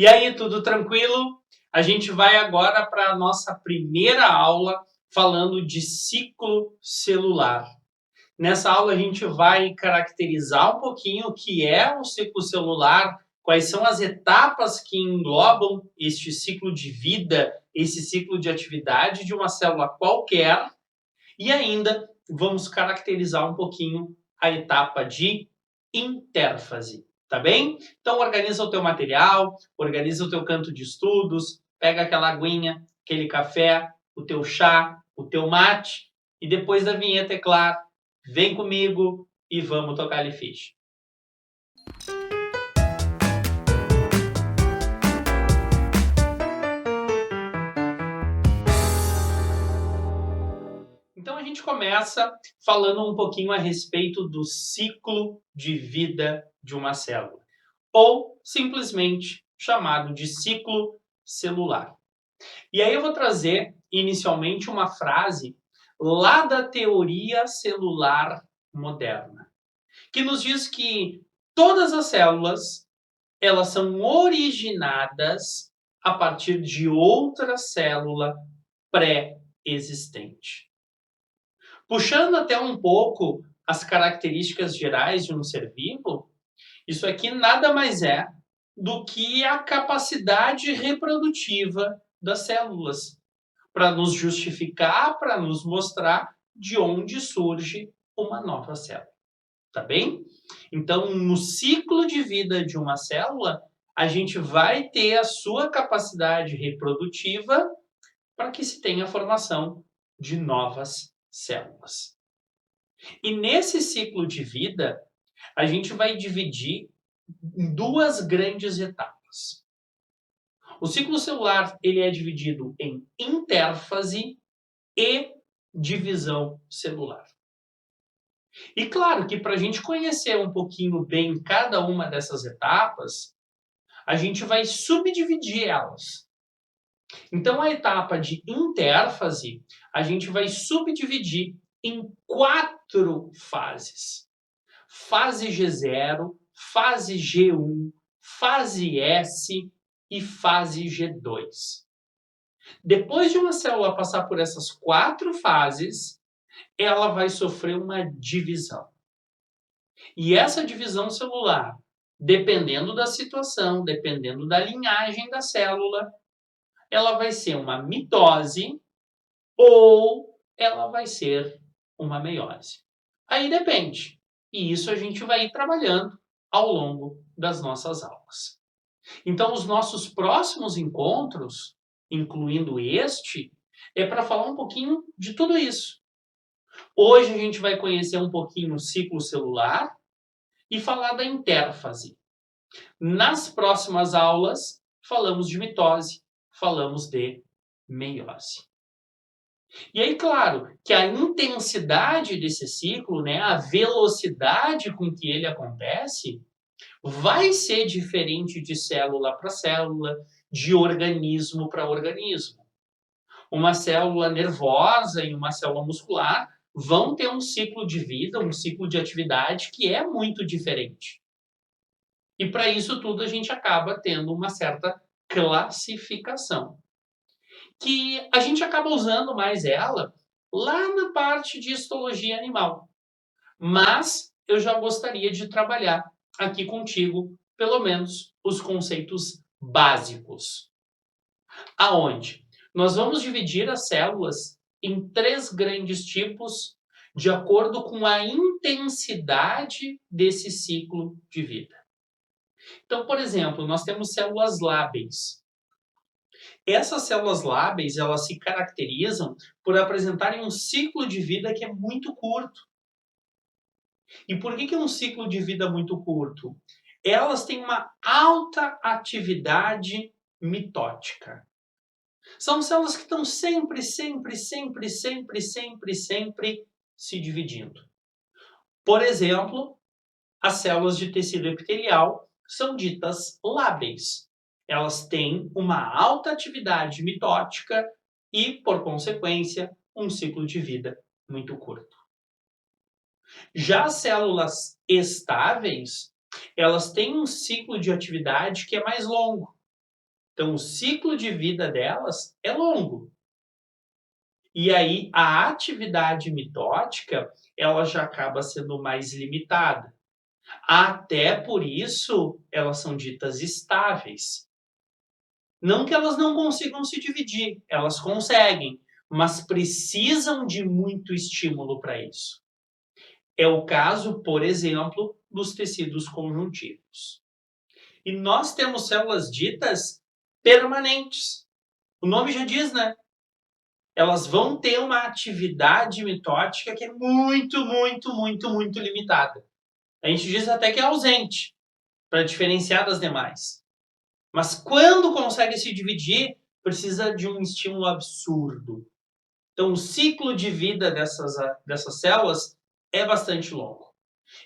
E aí, tudo tranquilo? A gente vai agora para a nossa primeira aula falando de ciclo celular. Nessa aula a gente vai caracterizar um pouquinho o que é o ciclo celular, quais são as etapas que englobam este ciclo de vida, esse ciclo de atividade de uma célula qualquer, e ainda vamos caracterizar um pouquinho a etapa de intérfase, tá bem? Então organiza o teu material, organiza o teu canto de estudos, pega aquela aguinha, aquele café, o teu chá, o teu mate e depois da vinheta, é claro, vem comigo e vamos tocar-lhe ficha. Então a gente começa falando um pouquinho a respeito do ciclo de vida de uma célula, ou simplesmente chamado de ciclo celular. E aí eu vou trazer inicialmente uma frase lá da teoria celular moderna, que nos diz que todas as células elas são originadas a partir de outra célula pré-existente. Puxando até um pouco as características gerais de um ser vivo, isso aqui nada mais é do que a capacidade reprodutiva das células, para nos justificar, para nos mostrar de onde surge uma nova célula, tá bem? Então, no ciclo de vida de uma célula, a gente vai ter a sua capacidade reprodutiva para que se tenha a formação de novas células. E nesse ciclo de vida, a gente vai dividir em duas grandes etapas. O ciclo celular ele é dividido em intérfase e divisão celular. E claro que para a gente conhecer um pouquinho bem cada uma dessas etapas, a gente vai subdividir elas. Então, a etapa de intérfase, a gente vai subdividir em 4 fases. Fase G0, fase G1, fase S e fase G2. Depois de uma célula passar por essas 4 fases, ela vai sofrer uma divisão. E essa divisão celular, dependendo da situação, dependendo da linhagem da célula, ela vai ser uma mitose ou ela vai ser uma meiose. Aí depende. E isso a gente vai ir trabalhando ao longo das nossas aulas. Então, os nossos próximos encontros, incluindo este, é para falar um pouquinho de tudo isso. Hoje a gente vai conhecer um pouquinho o ciclo celular e falar da intérfase. Nas próximas aulas, falamos de mitose, falamos de meiose. E aí, claro, que a intensidade desse ciclo, né, a velocidade com que ele acontece, vai ser diferente de célula para célula, de organismo para organismo. Uma célula nervosa e uma célula muscular vão ter um ciclo de vida, um ciclo de atividade que é muito diferente. E para isso tudo a gente acaba tendo uma certa classificação, que a gente acaba usando mais ela lá na parte de histologia animal. Mas eu já gostaria de trabalhar aqui contigo, pelo menos, os conceitos básicos. Aonde? Nós vamos dividir as células em 3 grandes tipos, de acordo com a intensidade desse ciclo de vida. Então, por exemplo, nós temos células lábeis. Essas células lábeis, elas se caracterizam por apresentarem um ciclo de vida que é muito curto. E por que é um ciclo de vida muito curto? Elas têm uma alta atividade mitótica. São células que estão sempre se dividindo. Por exemplo, as células de tecido epitelial são ditas lábeis. Elas têm uma alta atividade mitótica e, por consequência, um ciclo de vida muito curto. Já as células estáveis, elas têm um ciclo de atividade que é mais longo. Então, o ciclo de vida delas é longo. E aí, a atividade mitótica, ela já acaba sendo mais limitada. Até por isso, elas são ditas estáveis. Não que elas não consigam se dividir, elas conseguem, mas precisam de muito estímulo para isso. É o caso, por exemplo, dos tecidos conjuntivos. E nós temos células ditas permanentes. O nome já diz, né? Elas vão ter uma atividade mitótica que é muito limitada. A gente diz até que é ausente, para diferenciar das demais. Mas quando consegue se dividir, precisa de um estímulo absurdo. Então, o ciclo de vida dessas células é bastante longo.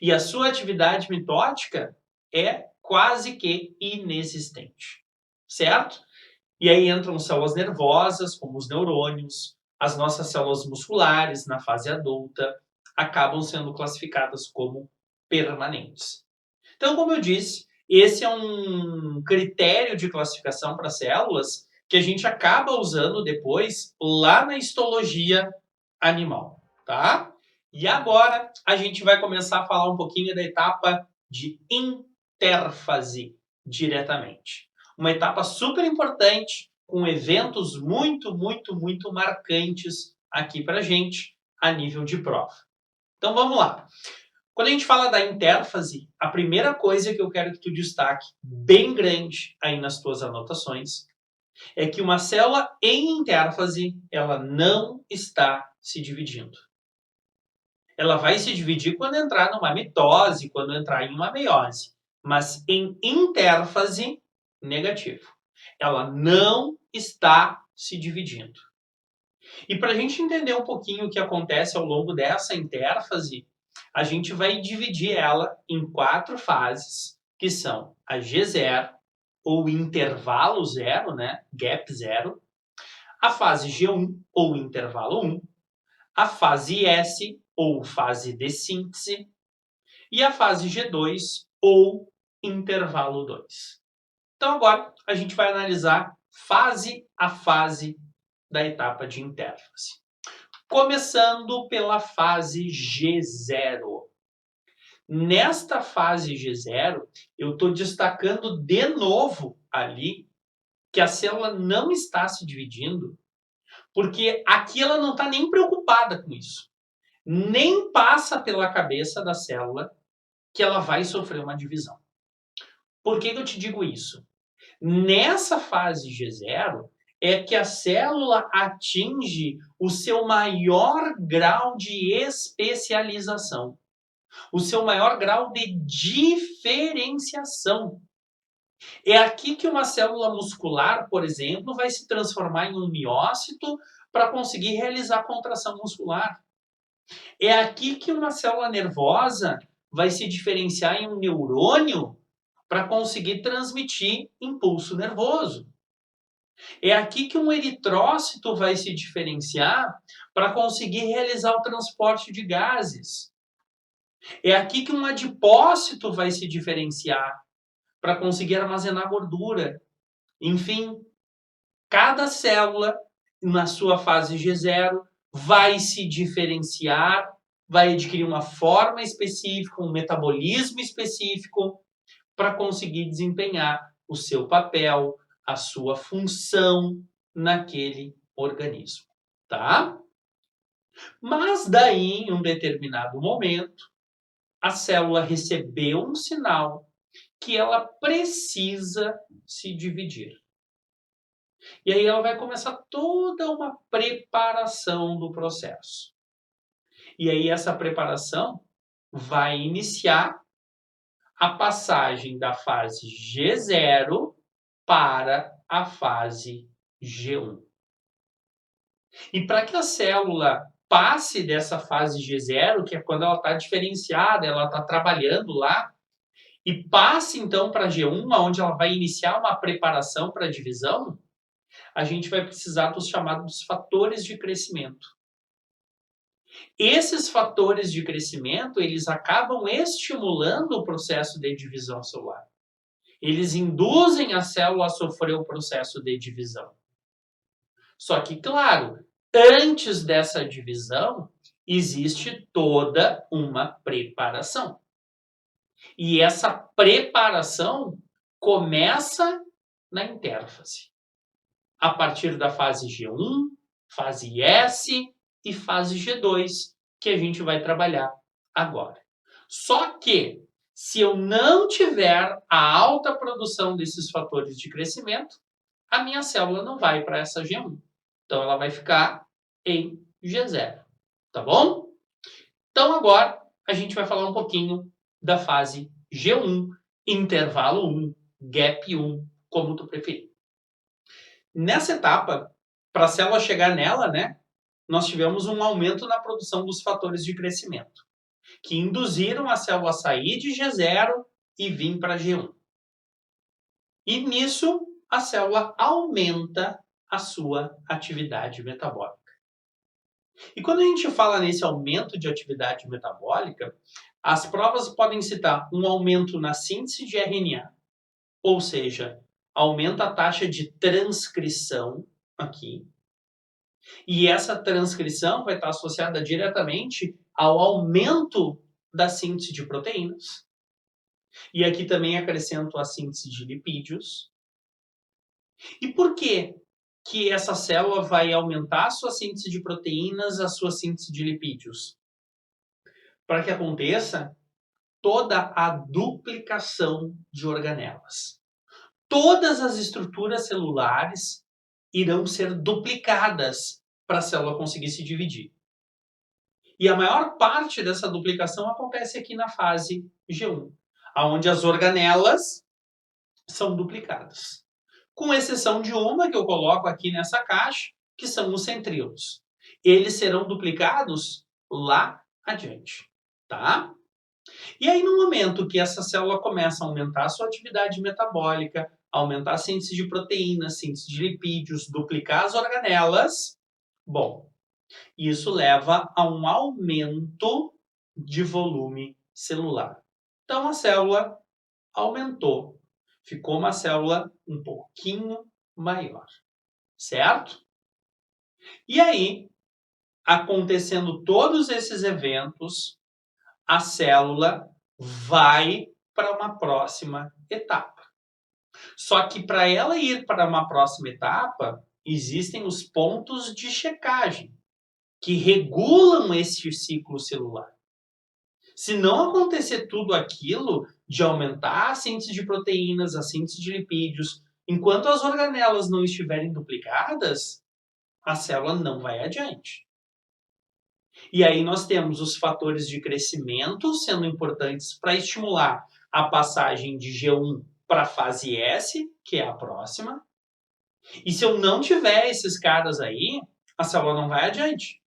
E a sua atividade mitótica é quase que inexistente. Certo? E aí entram células nervosas, como os neurônios, as nossas células musculares na fase adulta, acabam sendo classificadas como permanentes. Então, como eu disse, esse é um critério de classificação para células que a gente acaba usando depois lá na histologia animal, tá? E agora a gente vai começar a falar um pouquinho da etapa de intérfase diretamente. Uma etapa super importante, com eventos muito marcantes aqui para a gente a nível de prova. Então vamos lá. Quando a gente fala da intérfase, a primeira coisa que eu quero que tu destaque, bem grande aí nas tuas anotações, é que uma célula em intérfase, ela não está se dividindo. Ela vai se dividir quando entrar numa mitose, quando entrar em uma meiose. Mas em intérfase, negativo. Ela não está se dividindo. E para a gente entender um pouquinho o que acontece ao longo dessa intérfase, a gente vai dividir ela em 4 fases, que são a G0, ou intervalo zero, né? Gap zero, a fase G1, ou intervalo 1, a fase S, ou fase de síntese, e a fase G2, ou intervalo 2. Então agora a gente vai analisar fase a fase da etapa de intérfase. Começando pela fase G0. Nesta fase G0, eu estou destacando de novo ali que a célula não está se dividindo, porque aqui ela não está nem preocupada com isso. Nem passa pela cabeça da célula que ela vai sofrer uma divisão. Por que eu te digo isso? Nessa fase G0 é que a célula atinge o seu maior grau de especialização, o seu maior grau de diferenciação. É aqui que uma célula muscular, por exemplo, vai se transformar em um miócito para conseguir realizar a contração muscular. É aqui que uma célula nervosa vai se diferenciar em um neurônio para conseguir transmitir impulso nervoso. É aqui que um eritrócito vai se diferenciar para conseguir realizar o transporte de gases. É aqui que um adipócito vai se diferenciar para conseguir armazenar gordura. Enfim, cada célula, na sua fase G0, vai se diferenciar, vai adquirir uma forma específica, um metabolismo específico para conseguir desempenhar o seu papel, a sua função naquele organismo, tá? Mas daí, em um determinado momento, a célula recebeu um sinal que ela precisa se dividir. E aí ela vai começar toda uma preparação do processo. E aí essa preparação vai iniciar a passagem da fase G0 para a fase G1. E para que a célula passe dessa fase G0, que é quando ela está diferenciada, ela está trabalhando lá, e passe então para G1, onde ela vai iniciar uma preparação para a divisão, a gente vai precisar dos chamados fatores de crescimento. Esses fatores de crescimento, eles acabam estimulando o processo de divisão celular. Eles induzem a célula a sofrer o processo de divisão. Só que, claro, antes dessa divisão, existe toda uma preparação. E essa preparação começa na intérfase. A partir da fase G1, fase S e fase G2, que a gente vai trabalhar agora. Só que, se eu não tiver a alta produção desses fatores de crescimento, a minha célula não vai para essa G1. Então, ela vai ficar em G0. Tá bom? Então, agora, a gente vai falar um pouquinho da fase G1, intervalo 1, gap 1, como tu preferir. Nessa etapa, para a célula chegar nela, né, nós tivemos um aumento na produção dos fatores de crescimento, que induziram a célula a sair de G0 e vir para G1. E nisso, a célula aumenta a sua atividade metabólica. E quando a gente fala nesse aumento de atividade metabólica, as provas podem citar um aumento na síntese de RNA, ou seja, aumenta a taxa de transcrição aqui. E essa transcrição vai estar associada diretamente ao aumento da síntese de proteínas. E aqui também acrescento a síntese de lipídios. E por que que essa célula vai aumentar a sua síntese de proteínas, a sua síntese de lipídios? Para que aconteça toda a duplicação de organelas. Todas as estruturas celulares irão ser duplicadas para a célula conseguir se dividir. E a maior parte dessa duplicação acontece aqui na fase G1, onde as organelas são duplicadas. Com exceção de uma que eu coloco aqui nessa caixa, que são os centríolos. Eles serão duplicados lá adiante, tá? E aí, no momento que essa célula começa a aumentar a sua atividade metabólica, aumentar a síntese de proteínas, síntese de lipídios, duplicar as organelas, bom, isso leva a um aumento de volume celular. Então, a célula aumentou. Ficou uma célula um pouquinho maior, certo? E aí, acontecendo todos esses eventos, a célula vai para uma próxima etapa. Só que para ela ir para uma próxima etapa, existem os pontos de checagem que regulam esse ciclo celular. Se não acontecer tudo aquilo de aumentar a síntese de proteínas, a síntese de lipídios, enquanto as organelas não estiverem duplicadas, a célula não vai adiante. E aí nós temos os fatores de crescimento sendo importantes para estimular a passagem de G1 para a fase S, que é a próxima. E se eu não tiver esses caras aí, a célula não vai adiante.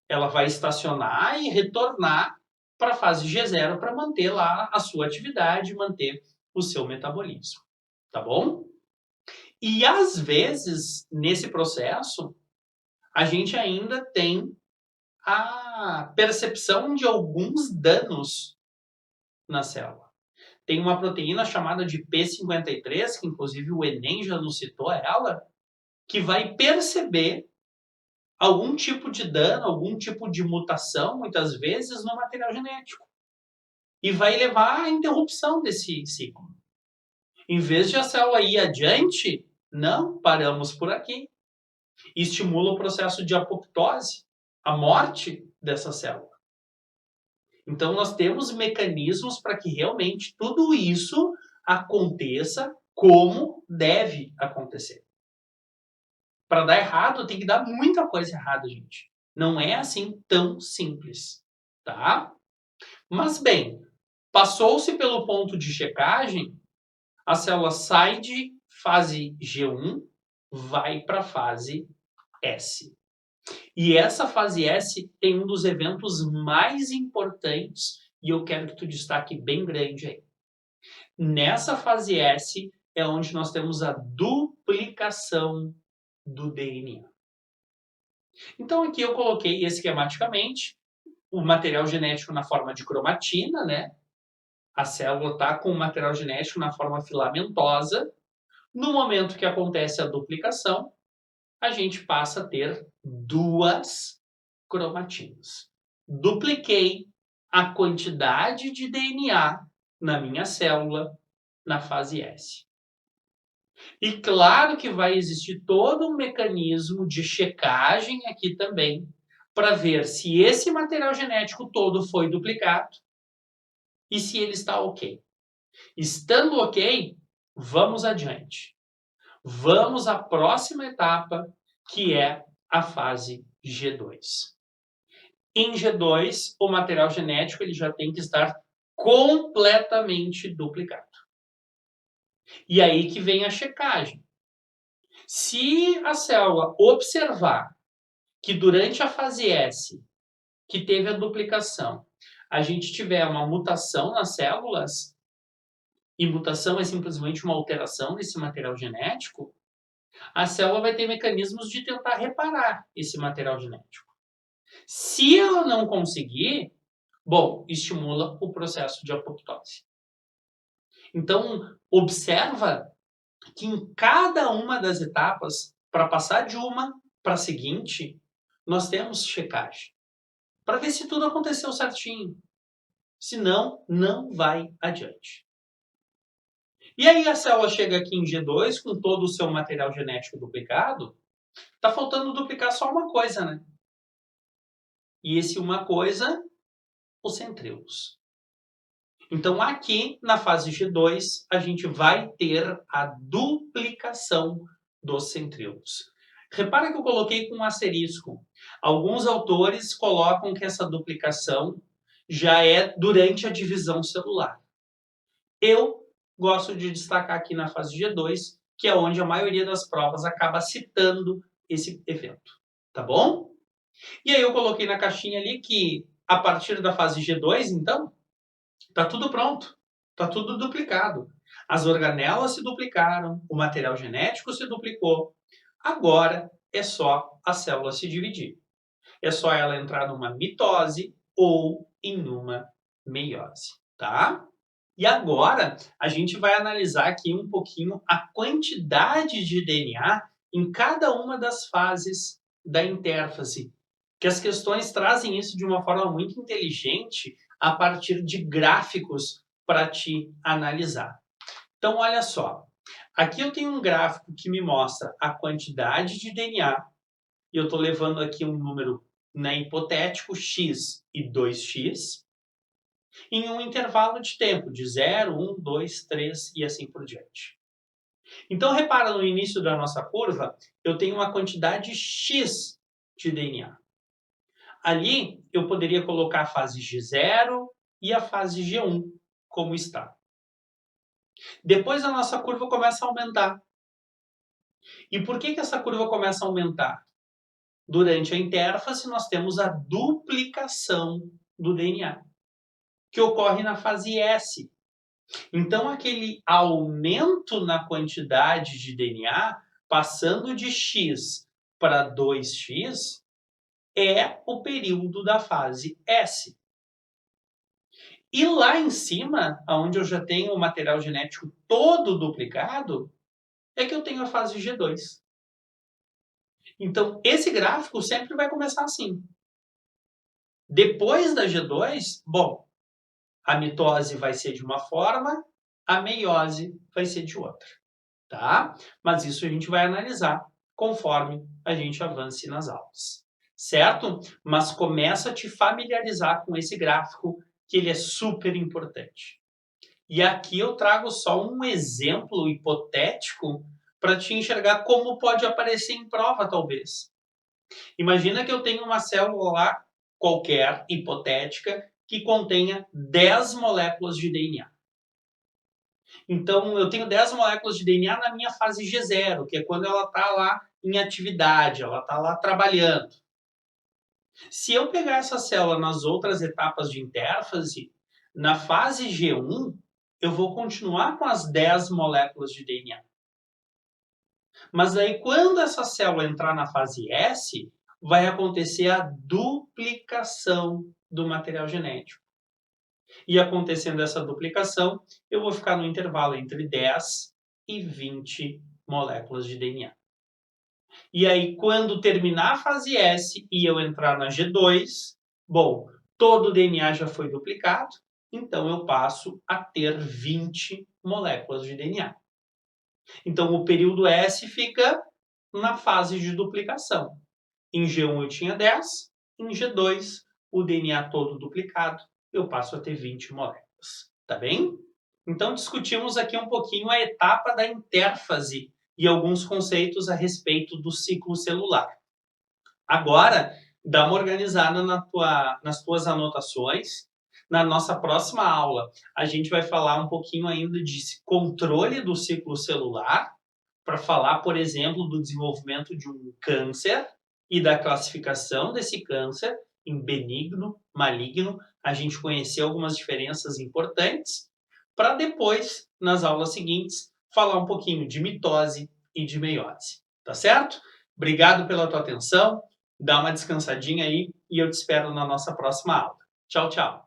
Ela vai estacionar e retornar para a fase G0 para manter lá a sua atividade, manter o seu metabolismo. Tá bom? E às vezes, nesse processo, a gente ainda tem a percepção de alguns danos na célula. Tem uma proteína chamada de P53, que inclusive o Enem já nos citou ela, que vai perceber algum tipo de dano, algum tipo de mutação, muitas vezes, no material genético. E vai levar à interrupção desse ciclo. Em vez de a célula ir adiante, não, paramos por aqui. Estimula o processo de apoptose, a morte dessa célula. Então, nós temos mecanismos para que realmente tudo isso aconteça como deve acontecer. Para dar errado, tem que dar muita coisa errada, gente. Não é assim tão simples, tá? Mas, bem, passou-se pelo ponto de checagem, a célula sai de fase G1, vai para a fase S. E essa fase S tem um dos eventos mais importantes e eu quero que tu destaque bem grande aí. Nessa fase S é onde nós temos a duplicação do DNA. Então aqui eu coloquei esquematicamente o material genético na forma de cromatina, né? A célula está com o material genético na forma filamentosa. No momento que acontece a duplicação, a gente passa a ter duas cromatinas. Dupliquei a quantidade de DNA na minha célula na fase S. E claro que vai existir todo um mecanismo de checagem aqui também, para ver se esse material genético todo foi duplicado e se ele está ok. Estando ok, vamos adiante. Vamos à próxima etapa, que é a fase G2. Em G2, o material genético ele já tem que estar completamente duplicado. E aí que vem a checagem. Se a célula observar que durante a fase S, que teve a duplicação, a gente tiver uma mutação nas células, e mutação é simplesmente uma alteração desse material genético, a célula vai ter mecanismos de tentar reparar esse material genético. Se ela não conseguir, bom, estimula o processo de apoptose. Então, observa que em cada uma das etapas, para passar de uma para a seguinte, nós temos checagem. Para ver se tudo aconteceu certinho. Senão, não vai adiante. E aí a célula chega aqui em G2 com todo o seu material genético duplicado. Está faltando duplicar só uma coisa, né? E esse uma coisa, os centríolos. Então aqui na fase G2 a gente vai ter a duplicação dos centríolos. Repara que eu coloquei com um asterisco. Alguns autores colocam que essa duplicação já é durante a divisão celular. Eu gosto de destacar aqui na fase G2, que é onde a maioria das provas acaba citando esse evento. Tá bom? E aí eu coloquei na caixinha ali que a partir da fase G2, então, tá tudo pronto. Tá tudo duplicado. As organelas se duplicaram, o material genético se duplicou. Agora é só a célula se dividir. É só ela entrar numa mitose ou em uma meiose, tá? E agora a gente vai analisar aqui um pouquinho a quantidade de DNA em cada uma das fases da intérfase, que as questões trazem isso de uma forma muito inteligente a partir de gráficos para te analisar. Então, olha só. Aqui eu tenho um gráfico que me mostra a quantidade de DNA e eu estou levando aqui um número hipotético x e 2x em um intervalo de tempo de 0, 1, 2, 3 e assim por diante. Então, repara, no início da nossa curva, eu tenho uma quantidade x de DNA. Ali, eu poderia colocar a fase G0 e a fase G1 como está. Depois, a nossa curva começa a aumentar. E por que essa curva começa a aumentar? Durante a intérfase, nós temos a duplicação do DNA, que ocorre na fase S. Então, aquele aumento na quantidade de DNA, passando de X para 2x, é o período da fase S. E lá em cima, onde eu já tenho o material genético todo duplicado, é que eu tenho a fase G2. Então, esse gráfico sempre vai começar assim. Depois da G2, bom, a mitose vai ser de uma forma, a meiose vai ser de outra, tá? Mas isso a gente vai analisar conforme a gente avance nas aulas, certo? Mas começa a te familiarizar com esse gráfico, que ele é super importante. E aqui eu trago só um exemplo hipotético para te enxergar como pode aparecer em prova, talvez. Imagina que eu tenho uma célula lá, qualquer, hipotética, que contenha 10 moléculas de DNA. Então, eu tenho 10 moléculas de DNA na minha fase G0, que é quando ela está lá em atividade, ela está lá trabalhando. Se eu pegar essa célula nas outras etapas de intérfase, na fase G1, eu vou continuar com as 10 moléculas de DNA. Mas aí, quando essa célula entrar na fase S, vai acontecer a duplicação do material genético. E acontecendo essa duplicação, eu vou ficar no intervalo entre 10 e 20 moléculas de DNA. E aí, quando terminar a fase S e eu entrar na G2, bom, todo o DNA já foi duplicado, então eu passo a ter 20 moléculas de DNA. Então, o período S fica na fase de duplicação. Em G1 eu tinha 10, em G2, o DNA todo duplicado, eu passo a ter 20 moléculas. Tá bem? Então, discutimos aqui um pouquinho a etapa da intérfase e alguns conceitos a respeito do ciclo celular. Agora, dá uma organizada nas tuas anotações. Na nossa próxima aula, a gente vai falar um pouquinho ainda de controle do ciclo celular, para falar, por exemplo, do desenvolvimento de um câncer e da classificação desse câncer em benigno, maligno, a gente conhecer algumas diferenças importantes, para depois, nas aulas seguintes, falar um pouquinho de mitose e de meiose. Tá certo? Obrigado pela tua atenção, dá uma descansadinha aí e eu te espero na nossa próxima aula. Tchau, tchau!